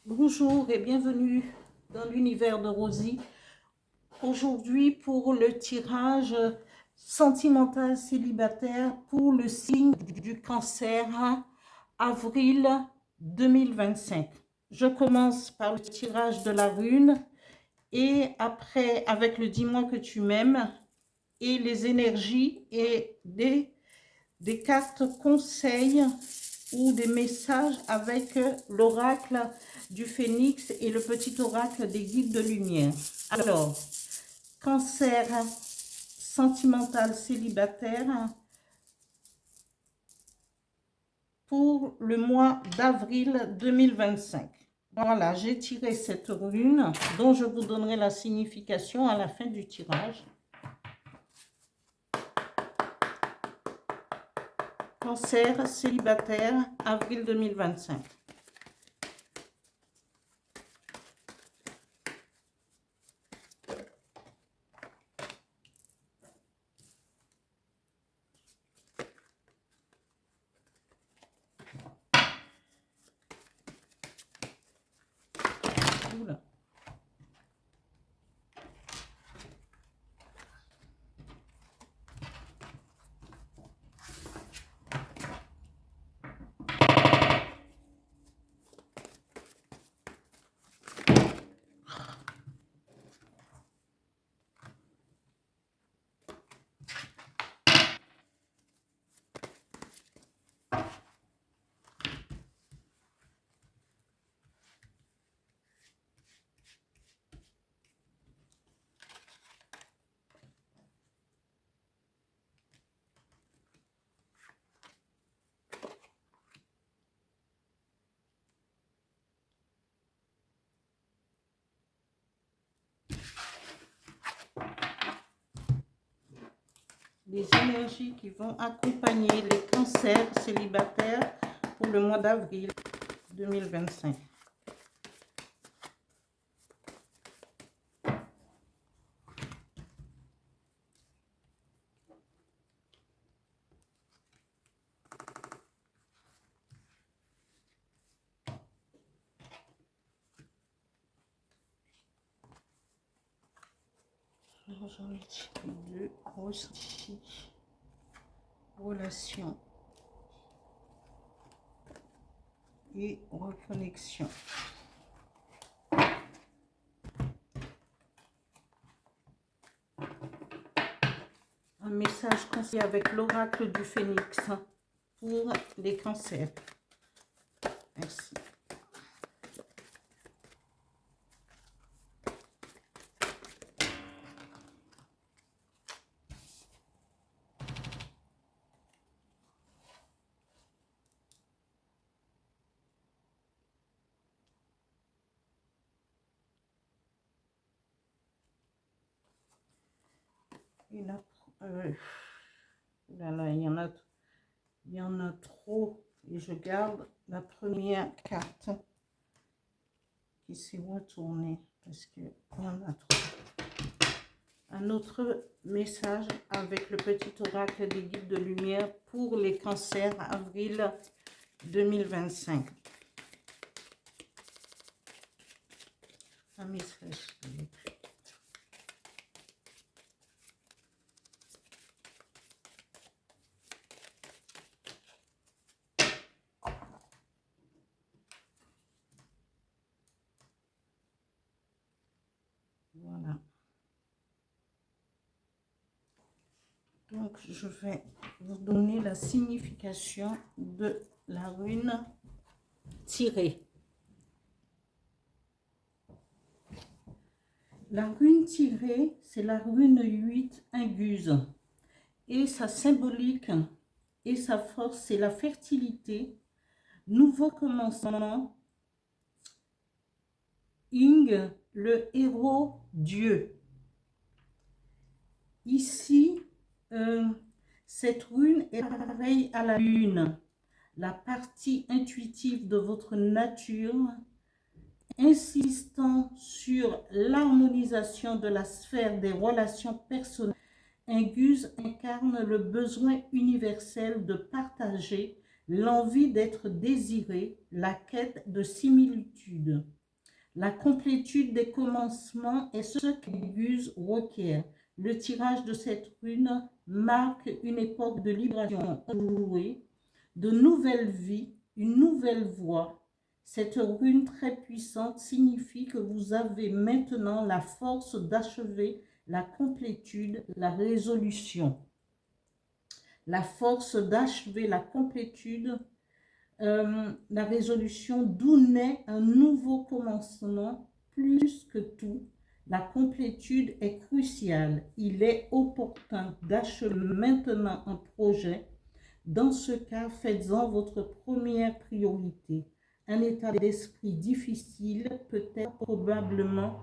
Bonjour et bienvenue dans l'univers de Rosie. Aujourd'hui pour le tirage sentimental célibataire pour le signe du cancer, avril 2025. Je commence par le tirage de la rune et après avec le dis-moi que tu m'aimes et les énergies et des cartes conseils ou des messages avec l'oracle du phénix et le petit oracle des guides de lumière. Alors, cancer sentimental célibataire pour le mois d'avril 2025. Voilà, j'ai tiré cette rune dont je vous donnerai la signification à la fin du tirage. Cancer célibataire, avril 2025. Oula. Les énergies qui vont accompagner les cancers célibataires pour le mois d'avril 2025. J'en ai tiré deux aussi. Relation et reconnexion. Un message conseillé avec l'oracle du phénix pour les cancers. Merci. Et là, là, il y en a trop et je garde la première carte qui s'est retournée parce qu'il y en a trop. Un autre message avec le petit oracle des guides de lumière pour les cancers avril 2025. Un message. Voilà. Donc, je vais vous donner la signification de la rune tirée. La rune tirée, c'est la rune 8 inguse. Et sa symbolique et sa force, c'est la fertilité, nouveau commencement, Ing, le héros Dieu. Ici, cette rune est pareille à la lune, la partie intuitive de votre nature, insistant sur l'harmonisation de la sphère des relations personnelles. Inguse incarne le besoin universel de partager l'envie d'être désiré, la quête de similitude. La complétude des commencements est ce qu'Éguse requiert. Le tirage de cette rune marque une époque de libération enjouée, de nouvelle vie, une nouvelle voie. Cette rune très puissante signifie que vous avez maintenant la force d'achever la complétude, la résolution. La force d'achever la complétude, la résolution, d'où naît un nouveau commencement. Plus que tout, la complétude est cruciale. Il est opportun d'achever maintenant un projet. Dans ce cas, faites-en votre première priorité. Un état d'esprit difficile peut être probablement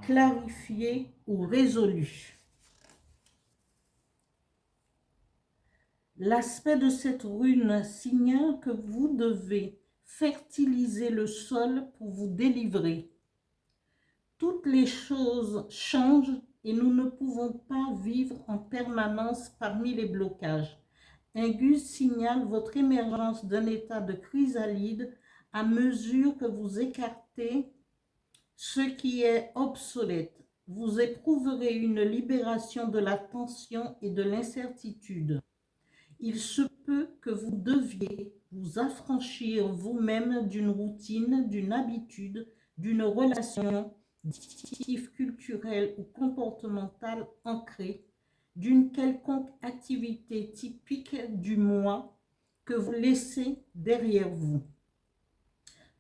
clarifié ou résolu. L'aspect de cette rune signale que vous devez fertiliser le sol pour vous délivrer. Toutes les choses changent et nous ne pouvons pas vivre en permanence parmi les blocages. Inguse signale votre émergence d'un état de chrysalide à mesure que vous écartez ce qui est obsolète. Vous éprouverez une libération de la tension et de l'incertitude. Il se peut que vous deviez vous affranchir vous-même d'une routine, d'une habitude, d'une relation culturelle ou comportementale ancrée, d'une quelconque activité typique du moi que vous laissez derrière vous.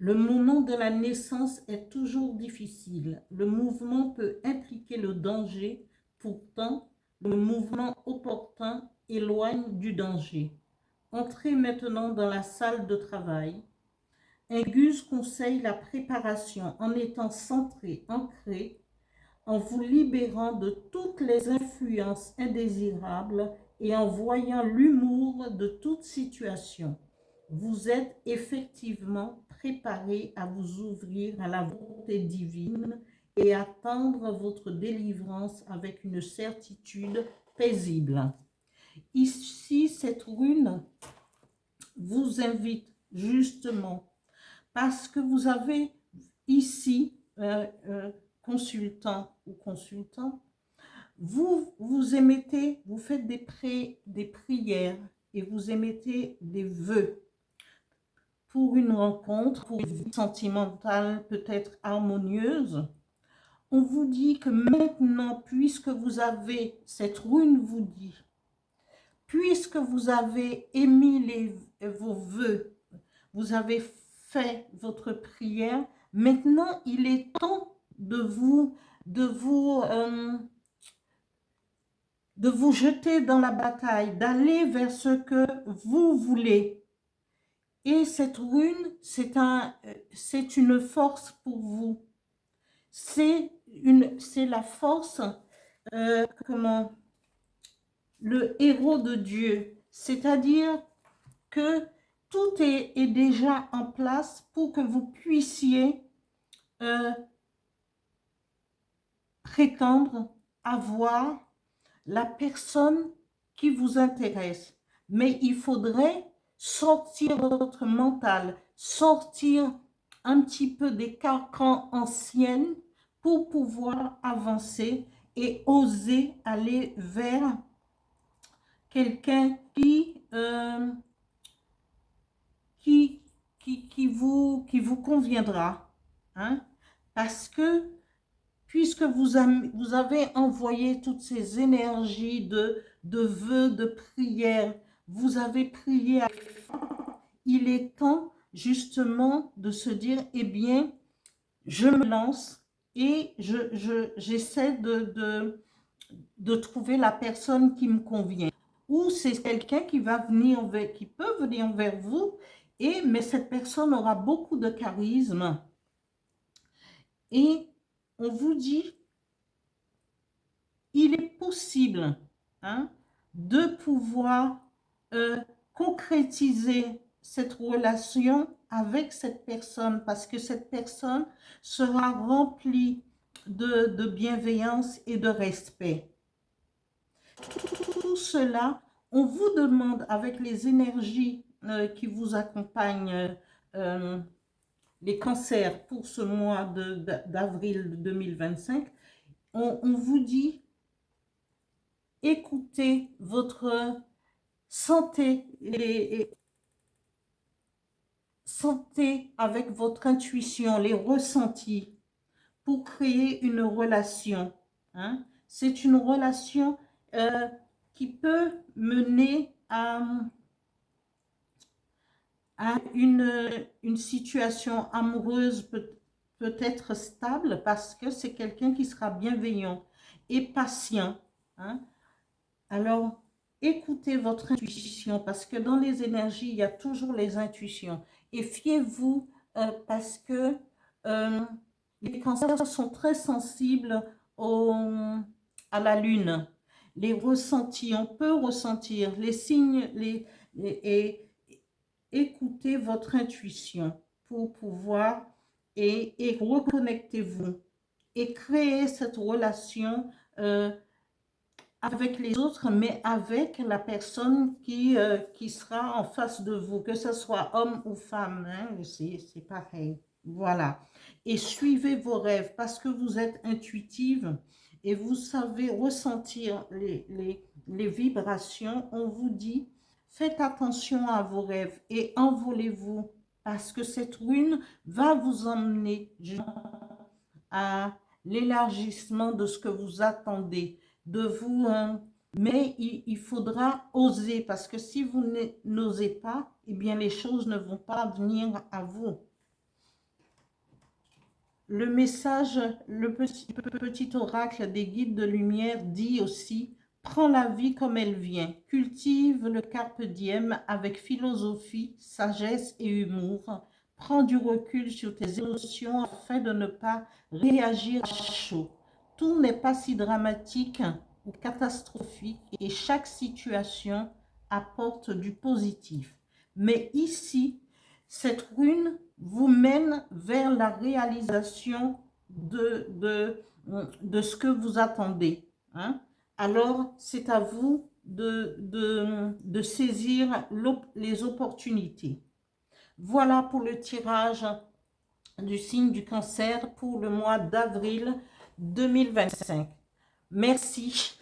Le moment de la naissance est toujours difficile. Le mouvement peut impliquer le danger. Pourtant, le mouvement opportun éloigne du danger. Entrez maintenant dans la salle de travail. Inguse conseille la préparation en étant centré, ancré, en vous libérant de toutes les influences indésirables et en voyant l'humour de toute situation. Vous êtes effectivement préparé à vous ouvrir à la volonté divine et attendre votre délivrance avec une certitude paisible. Ici, cette rune vous invite justement, parce que vous avez ici, consultant ou consultant, vous émettez, vous faites des prières et vous émettez des vœux pour une rencontre, pour une vie sentimentale peut-être harmonieuse. On vous dit que maintenant, puisque vous avez, cette rune vous dit, puisque vous avez émis vos vœux, vous avez fait votre prière, maintenant il est temps de vous jeter dans la bataille, d'aller vers ce que vous voulez. Et cette rune, c'est une force pour vous. C'est la force, le héros de Dieu. C'est-à-dire que tout est déjà en place pour que vous puissiez prétendre avoir la personne qui vous intéresse. Mais il faudrait sortir votre mental, sortir un petit peu des carcans anciens pour pouvoir avancer et oser aller vers quelqu'un qui vous conviendra. Hein? Parce que puisque vous avez envoyé toutes ces énergies de vœux, de prières, vous avez prié, il est temps justement de se dire, eh bien, je me lance et j'essaie de trouver la personne qui me convient. Ou c'est quelqu'un qui peut venir vers vous, mais cette personne aura beaucoup de charisme. Et on vous dit, il est possible de pouvoir concrétiser cette relation avec cette personne, parce que cette personne sera remplie de bienveillance et de respect. Tout cela, on vous demande avec les énergies qui vous accompagne, les cancers pour ce mois d'avril 2025, on vous dit, écoutez votre santé, sentez avec votre intuition, les ressentis pour créer une relation. Hein. C'est une relation qui peut mener à une situation amoureuse peut-être stable parce que c'est quelqu'un qui sera bienveillant et patient. Hein. Alors, écoutez votre intuition parce que dans les énergies, il y a toujours les intuitions. Et fiez-vous parce que les cancers sont très sensibles à la lune. Les ressentis, on peut ressentir les signes et écoutez votre intuition pour pouvoir et reconnectez-vous et créer cette relation avec les autres, mais avec la personne qui sera en face de vous, que ce soit homme ou femme, hein, c'est pareil. Voilà. Et suivez vos rêves parce que vous êtes intuitive et vous savez ressentir les vibrations. On vous dit, faites attention à vos rêves et envolez-vous parce que cette rune va vous emmener à l'élargissement de ce que vous attendez de vous, mais il faudra oser parce que si vous n'osez pas, eh bien les choses ne vont pas venir à vous. Le message, le petit oracle des guides de lumière dit aussi, prends la vie comme elle vient, cultive le carpe diem avec philosophie, sagesse et humour, prends du recul sur tes émotions afin de ne pas réagir à chaud. Tout n'est pas si dramatique ou catastrophique et chaque situation apporte du positif. Mais ici, cette rune vous mène vers la réalisation de ce que vous attendez. Hein? Alors, c'est à vous de saisir les opportunités. Voilà pour le tirage du signe du cancer pour le mois d'avril 2025. Merci.